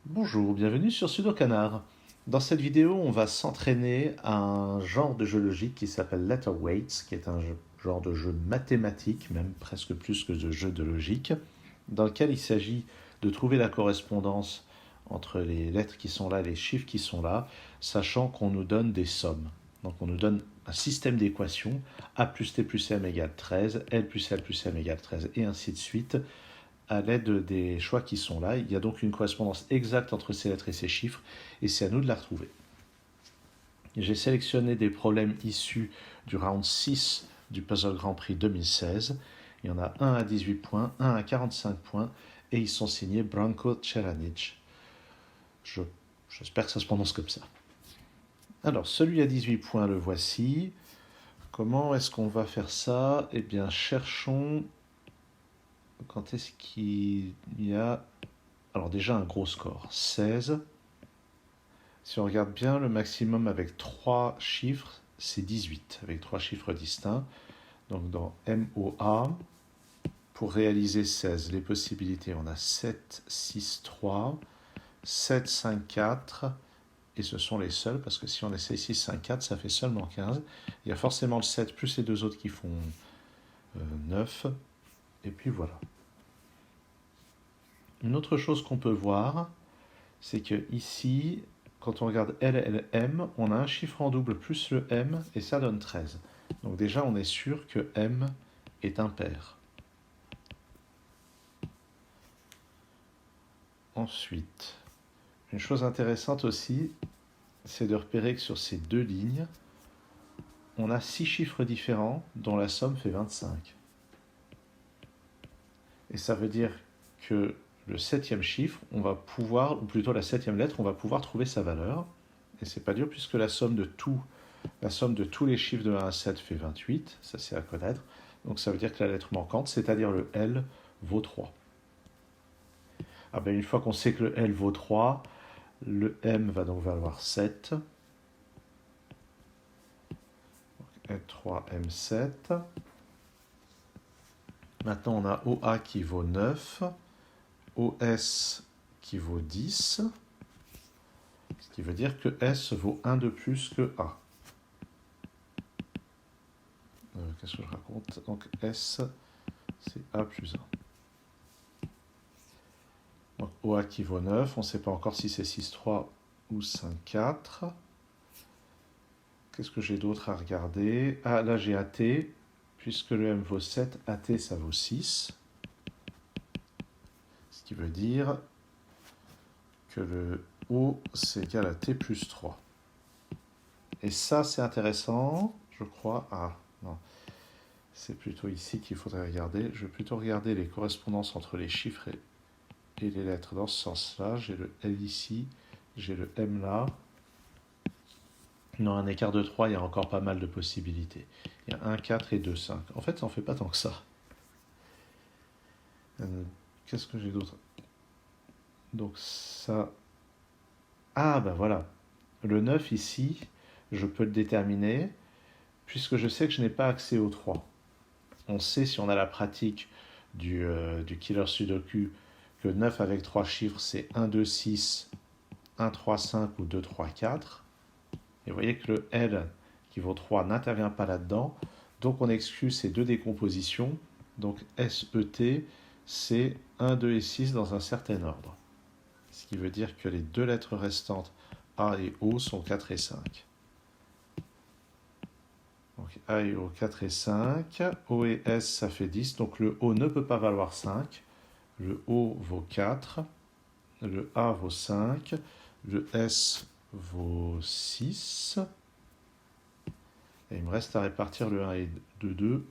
Bonjour, bienvenue sur Sudokanar. Dans cette vidéo, on va s'entraîner à un genre de jeu logique qui s'appelle Letter Weights, qui est un genre de jeu mathématique, même presque plus que de jeu de logique, dans lequel il s'agit de trouver la correspondance entre les lettres qui sont là et les chiffres qui sont là, sachant qu'on nous donne des sommes. Donc on nous donne un système d'équations, a plus t plus m égale 13, l plus l plus m égale 13, et ainsi de suite, à l'aide des choix qui sont là. Il y a donc une correspondance exacte entre ces lettres et ces chiffres, et c'est à nous de la retrouver. J'ai sélectionné des problèmes issus du round 6 du Puzzle Grand Prix 2016. Il y en a un à 18 points, un à 45 points, et ils sont signés Branko Celanic. J'espère que ça se prononce comme ça. Alors, celui à 18 points, le voici. Comment est-ce qu'on va faire ça? Eh bien, cherchons quand est-ce qu'il y a... Alors déjà un gros score, 16. Si on regarde bien, le maximum avec 3 chiffres, c'est 18, avec 3 chiffres distincts. Donc dans MOA, pour réaliser 16, les possibilités, on a 7, 6, 3, 7, 5, 4, et ce sont les seuls, parce que si on essaye 6, 5, 4, ça fait seulement 15. Il y a forcément le 7 plus les deux autres qui font 9, et puis voilà. Une autre chose qu'on peut voir, c'est que ici, quand on regarde L, L, M, on a un chiffre en double plus le M, et ça donne 13. Donc déjà, on est sûr que M est impair. Ensuite, une chose intéressante aussi, c'est de repérer que sur ces deux lignes, on a 6 chiffres différents dont la somme fait 25. Et ça veut dire que le septième chiffre, on va pouvoir, ou plutôt la septième lettre, on va pouvoir trouver sa valeur. Et c'est pas dur puisque la somme de tous les chiffres de 1 à 7 fait 28, ça c'est à connaître. Donc ça veut dire que la lettre manquante, c'est-à-dire le L, vaut 3. Ah ben une fois qu'on sait que le L vaut 3, le M va donc valoir 7. Donc L3, M7. Maintenant on a OA qui vaut 9, OS qui vaut 10, ce qui veut dire que S vaut 1 de plus que A. Qu'est-ce que je raconte? Donc S, c'est A plus 1. Donc OA qui vaut 9, on ne sait pas encore si c'est 6, 3 ou 5, 4. Qu'est-ce que j'ai d'autre à regarder? Ah, là j'ai AT, puisque le M vaut 7, AT ça vaut 6. Ce qui veut dire que le O c'est égal à T plus 3. Et ça c'est intéressant, je crois. Ah, non. C'est plutôt ici qu'il faudrait regarder. Je vais plutôt regarder les correspondances entre les chiffres et les lettres dans ce sens-là. J'ai le L ici, j'ai le M là. Dans un écart de 3, il y a encore pas mal de possibilités. Il y a 1, 4 et 2, 5. En fait, ça n'en fait pas tant que ça. Qu'est-ce que j'ai d'autre? Donc ça... Ah, ben voilà. Le 9 ici, je peux le déterminer, puisque je sais que je n'ai pas accès au 3. On sait, si on a la pratique du Killer Sudoku, que 9 avec 3 chiffres, c'est 1, 2, 6, 1, 3, 5 ou 2, 3, 4. Et vous voyez que le L qui vaut 3 n'intervient pas là-dedans. Donc on exclut ces deux décompositions. Donc SET, c'est 1, 2 et 6 dans un certain ordre. Ce qui veut dire que les deux lettres restantes, A et O, sont 4 et 5. Donc A et O, 4 et 5. O et S, ça fait 10. Donc le O ne peut pas valoir 5. Le O vaut 4. Le A vaut 5. Le S vaut 6. Et il me reste à répartir le 1 et le 2.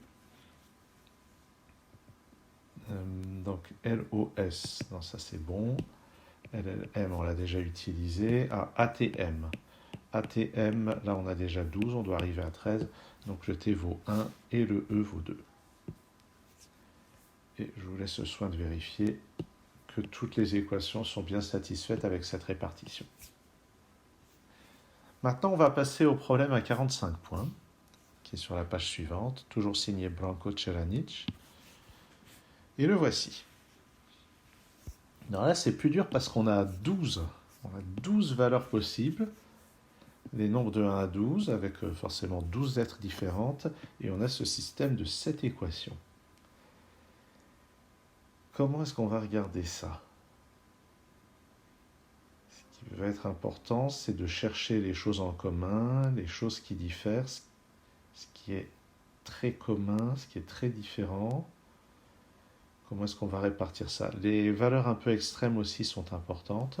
Donc LOS, non ça c'est bon. LLM on l'a déjà utilisé. Ah, ATM. ATM, là on a déjà 12, on doit arriver à 13. Donc le T vaut 1 et le E vaut 2. Et je vous laisse le soin de vérifier que toutes les équations sont bien satisfaites avec cette répartition. Maintenant on va passer au problème à 45 points, qui est sur la page suivante, toujours signé Branko Celanic. Et le voici. Alors là, c'est plus dur parce qu'on a 12. On a 12 valeurs possibles, les nombres de 1 à 12, avec forcément 12 lettres différentes, et on a ce système de 7 équations. Comment est-ce qu'on va regarder ça? Ce qui va être important, c'est de chercher les choses en commun, les choses qui diffèrent, ce qui est très commun, ce qui est très différent. Comment est-ce qu'on va répartir ça? Les valeurs un peu extrêmes aussi sont importantes.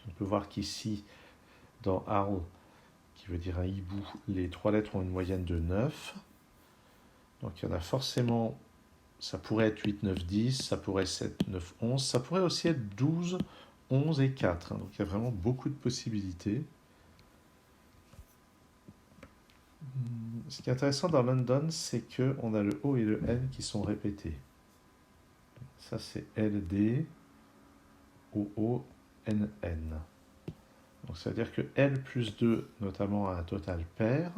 On peut voir qu'ici, dans owl, qui veut dire un hibou, les 3 lettres ont une moyenne de 9. Donc il y en a forcément, ça pourrait être 8, 9, 10, ça pourrait être 7, 9, 11, ça pourrait aussi être 12, 11 et 4. Donc il y a vraiment beaucoup de possibilités. Ce qui est intéressant dans London, c'est qu'on a le O et le N qui sont répétés. Ça c'est LD, OO, NN. Donc ça veut dire que L plus 2, notamment, a un total pair.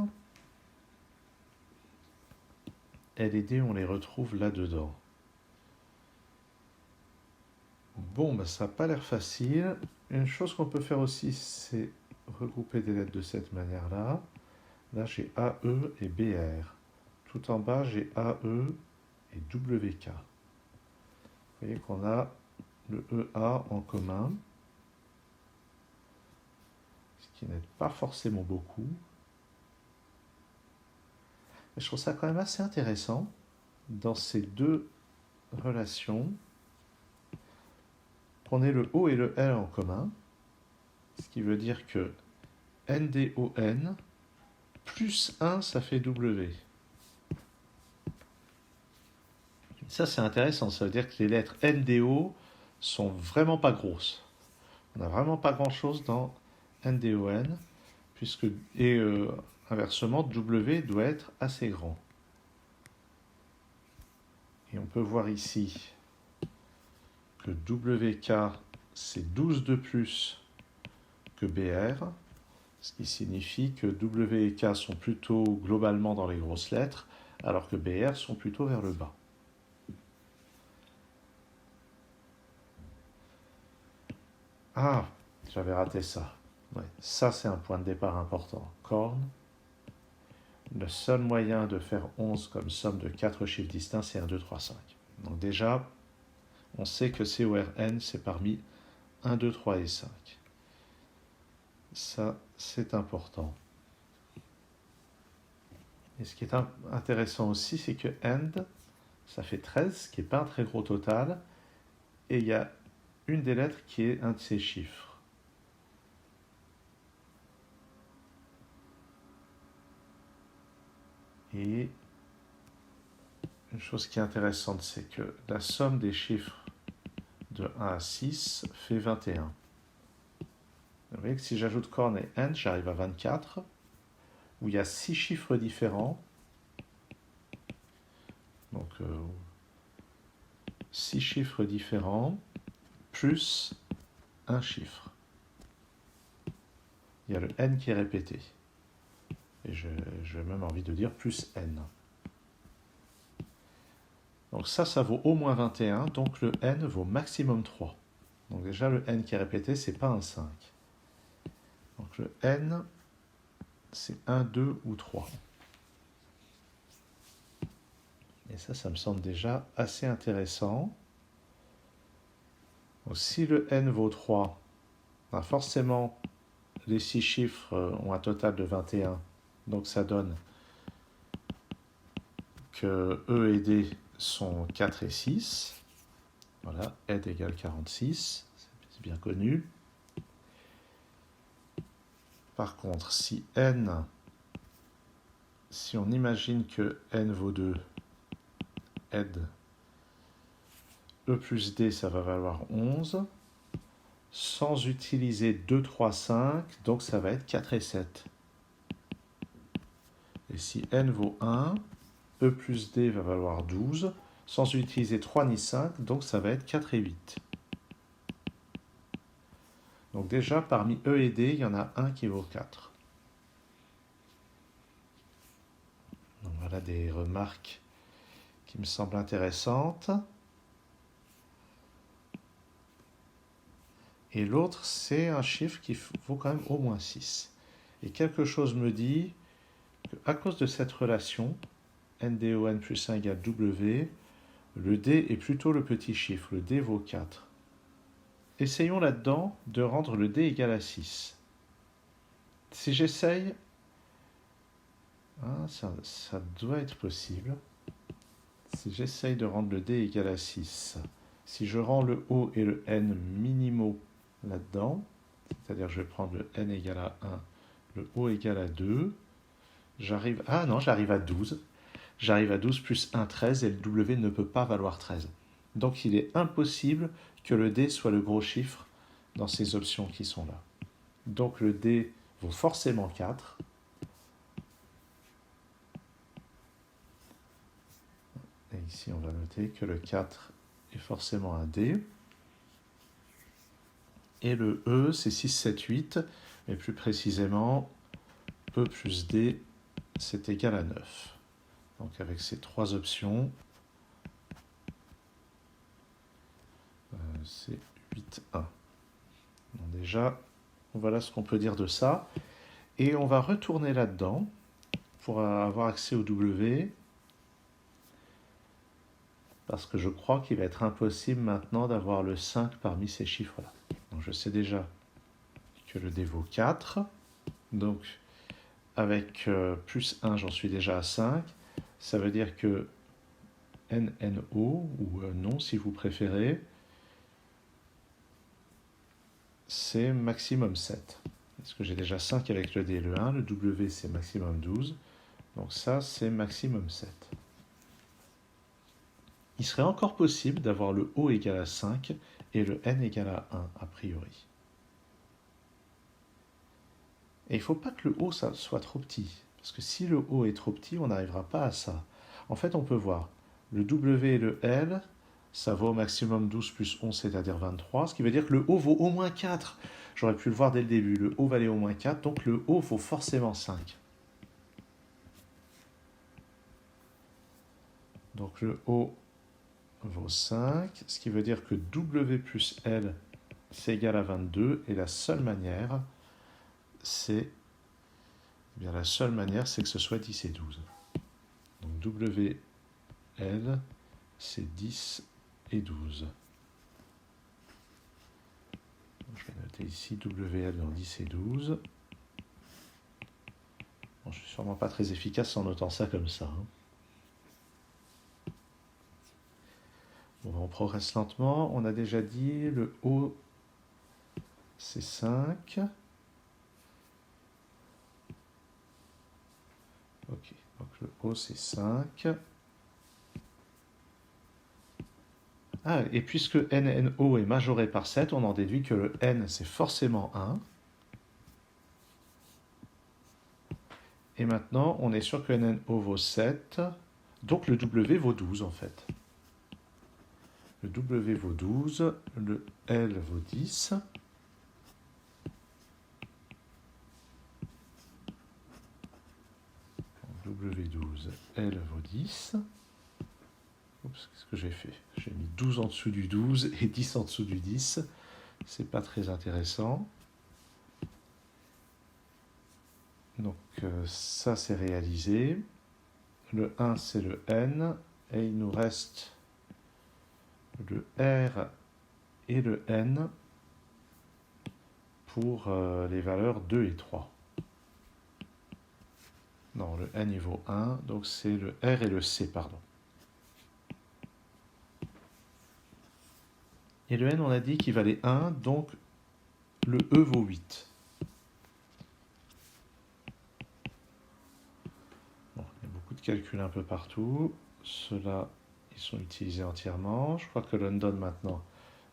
L et D, on les retrouve là-dedans. Bon, ben, ça n'a pas l'air facile. Une chose qu'on peut faire aussi, c'est regrouper des lettres de cette manière-là. Là, j'ai AE et BR. Tout en bas, j'ai AE et WK. Vous voyez qu'on a le EA en commun, ce qui n'est pas forcément beaucoup. Mais je trouve ça quand même assez intéressant dans ces deux relations qu'on ait le O et le L en commun, ce qui veut dire que NDON plus 1, ça fait W. Ça, c'est intéressant. Ça veut dire que les lettres NDO sont vraiment pas grosses. On n'a vraiment pas grand-chose dans NDON, puisque, et inversement, W doit être assez grand. Et on peut voir ici que WK, c'est 12 de plus que BR, ce qui signifie que W et K sont plutôt globalement dans les grosses lettres, alors que BR sont plutôt vers le bas. Ah, j'avais raté ça. Ouais, ça, c'est un point de départ important. Corn, le seul moyen de faire 11 comme somme de 4 chiffres distincts, c'est 1, 2, 3, 5. Donc déjà, on sait que CORN, c'est parmi 1, 2, 3 et 5. Ça, c'est important. Et ce qui est intéressant aussi, c'est que AND, ça fait 13, ce qui n'est pas un très gros total, et il y a une des lettres qui est un de ces chiffres. Et une chose qui est intéressante, c'est que la somme des chiffres de 1 à 6 fait 21. Vous voyez que si j'ajoute corn et AND, j'arrive à 24, où il y a 6 chiffres différents. Donc 6 chiffres différents, plus un chiffre. Il y a le N qui est répété. Et j'ai même envie de dire plus N. Donc ça vaut au moins 21, donc le N vaut maximum 3. Donc déjà le N qui est répété, c'est pas un 5. Donc le N, c'est 1, 2 ou 3. Et ça me semble déjà assez intéressant. Donc si le N vaut 3, ben forcément les 6 chiffres ont un total de 21. Donc ça donne que E et D sont 4 et 6. Voilà, Ed égale 46, c'est bien connu. Par contre, si on imagine que N vaut 2, Ed, E plus D, ça va valoir 11, sans utiliser 2, 3, 5, donc ça va être 4 et 7. Et si N vaut 1, E plus D va valoir 12, sans utiliser 3 ni 5, donc ça va être 4 et 8. Donc déjà, parmi E et D, il y en a un qui vaut 4. Donc voilà des remarques qui me semblent intéressantes. Et l'autre, c'est un chiffre qui vaut quand même au moins 6. Et quelque chose me dit qu'à cause de cette relation, NDON plus 1 égale W, le D est plutôt le petit chiffre, le D vaut 4. Essayons là-dedans de rendre le D égal à 6. Si j'essaye, ça doit être possible. Si j'essaye de rendre le D égal à 6, si je rends le O et le N minimaux là-dedans, c'est-à-dire je vais prendre le N égal à 1, le O égal à 2, j'arrive à 12. J'arrive à 12 plus 1, 13, et le W ne peut pas valoir 13. Donc il est impossible que le D soit le gros chiffre dans ces options qui sont là. Donc le D vaut forcément 4. Et ici, on va noter que le 4 est forcément un D. Et le E, c'est 6, 7, 8. Mais plus précisément, E plus D, c'est égal à 9. Donc avec ces trois options, c'est 8, 1. Donc déjà, voilà ce qu'on peut dire de ça. Et on va retourner là-dedans pour avoir accès au W. Parce que je crois qu'il va être impossible maintenant d'avoir le 5 parmi ces chiffres-là. Donc je sais déjà que le D vaut 4. Donc avec plus 1, j'en suis déjà à 5. Ça veut dire que NNO, ou non si vous préférez, c'est maximum 7. Parce que j'ai déjà 5 avec le D et le 1. Le W, c'est maximum 12. Donc ça, c'est maximum 7. Il serait encore possible d'avoir le O égal à 5 et le N égal à 1, a priori. Et il ne faut pas que le O soit trop petit, parce que si le O est trop petit, on n'arrivera pas à ça. En fait, on peut voir le W et le L, ça vaut au maximum 12 plus 11, c'est-à-dire 23, ce qui veut dire que le O vaut au moins 4. J'aurais pu le voir dès le début, le O valait au moins 4, donc le O vaut forcément 5. Donc le O vaut 5, ce qui veut dire que W plus L, c'est égal à 22, et la seule manière, c'est que ce soit 10 et 12. Donc WL, c'est 10 et 12. Je vais noter ici WL dans 10 et 12. Bon, je ne suis sûrement pas très efficace en notant ça comme ça. Bon, on progresse lentement. On a déjà dit le O, c'est 5. Ok, donc le O, c'est 5. Ah, et puisque NNO est majoré par 7, on en déduit que le N, c'est forcément 1. Et maintenant, on est sûr que NNO vaut 7. Donc le W vaut 12, en fait. Le W vaut 12, le L vaut 10. W12, L vaut 10. Oups, qu'est-ce que j'ai fait? J'ai mis 12 en dessous du 12 et 10 en dessous du 10. C'est pas très intéressant. Donc ça, c'est réalisé. Le 1, c'est le N. Et il nous reste le R et le N pour les valeurs 2 et 3. Non, le N, il vaut 1. Donc c'est le R et le C, pardon. Et le N, on a dit qu'il valait 1, donc le E vaut 8. Bon, il y a beaucoup de calculs un peu partout. Ceux-là, ils sont utilisés entièrement. Je crois que London maintenant,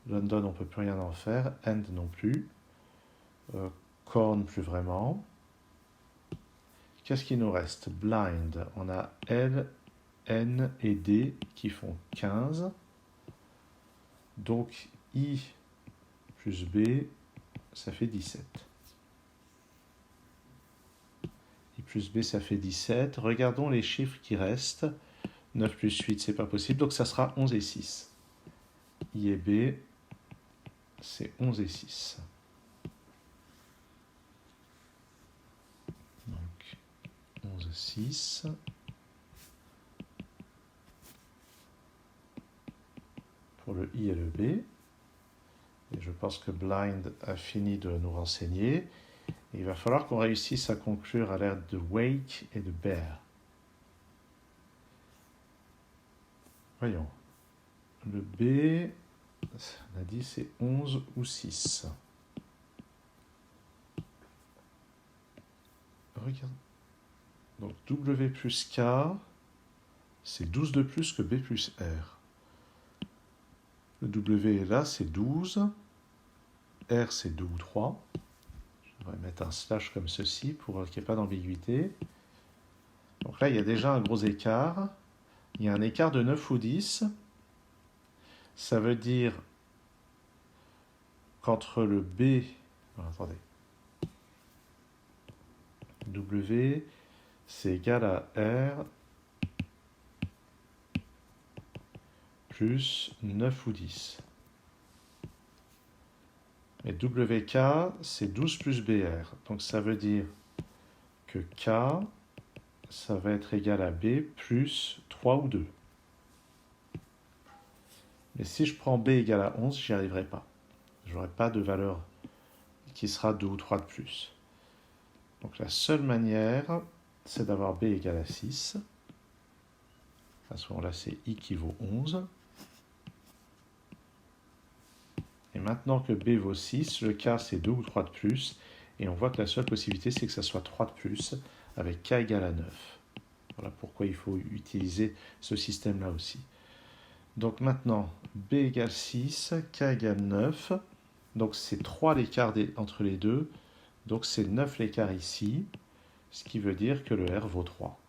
London, on ne peut plus rien en faire. End non plus. Corn, plus vraiment. Qu'est-ce qui nous reste? Blind. On a L, N et D qui font 15. Donc I plus B, ça fait 17. I plus B, ça fait 17. Regardons les chiffres qui restent. 9 plus 8, c'est pas possible. Donc ça sera 11 et 6. I et B, c'est 11 et 6. Donc 11 et 6. Pour le I et le B. Et je pense que Blind a fini de nous renseigner. Il va falloir qu'on réussisse à conclure à l'aide de Wake et de Bear. Voyons. Le B, on a dit c'est 11 ou 6. Regarde. Donc W plus K, c'est 12 de plus que B plus R. Le W est là, c'est 12. R, c'est 2 ou 3. Je vais mettre un slash comme ceci pour qu'il n'y ait pas d'ambiguïté. Donc là, il y a déjà un gros écart. Il y a un écart de 9 ou 10. Ça veut dire qu'entre le B... attendez. W, c'est égal à R plus 9 ou 10. Et WK, c'est 12 plus BR. Donc ça veut dire que K, ça va être égal à B plus 3 ou 2. Mais si je prends B égale à 11, j'y arriverai pas. Je n'aurai pas de valeur qui sera 2 ou 3 de plus. Donc la seule manière, c'est d'avoir B égale à 6. À ce moment-là, c'est I qui vaut 11. Et maintenant que B vaut 6, le K, c'est 2 ou 3 de plus. Et on voit que la seule possibilité, c'est que ça soit 3 de plus, avec K égale à 9. Voilà pourquoi il faut utiliser ce système-là aussi. Donc maintenant, B égale 6, K égale 9. Donc c'est 3 l'écart entre les deux. Donc c'est 9 l'écart ici, ce qui veut dire que le R vaut 3.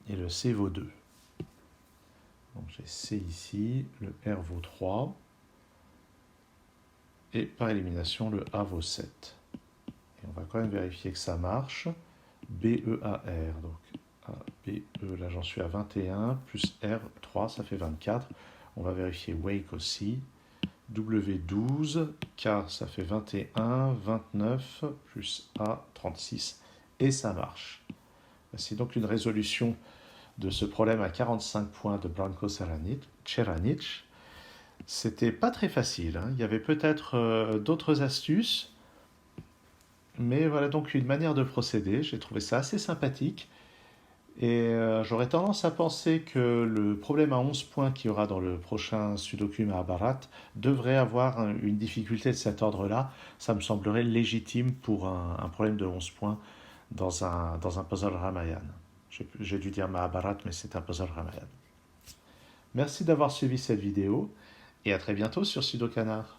Et le C vaut 2. Donc j'ai C ici, le R vaut 3. Et par élimination, le A vaut 7. Et on va quand même vérifier que ça marche. BEAR, donc BE, là j'en suis à 21, plus R, 3, ça fait 24. On va vérifier Wake aussi. W12, K, ça fait 21, 29, plus A, 36. Et ça marche. C'est donc une résolution de ce problème à 45 points de Branko Ceranic. C'était pas très facile. Il y avait peut-être d'autres astuces. Mais voilà donc une manière de procéder. J'ai trouvé ça assez sympathique. Et j'aurais tendance à penser que le problème à 11 points qu'il y aura dans le prochain Sudoku Mahabharat devrait avoir une difficulté de cet ordre-là. Ça me semblerait légitime pour un problème de 11 points dans un puzzle Ramayana. J'ai dû dire Mahabharat, mais c'est un puzzle Ramayana. Merci d'avoir suivi cette vidéo et à très bientôt sur Sudokanar.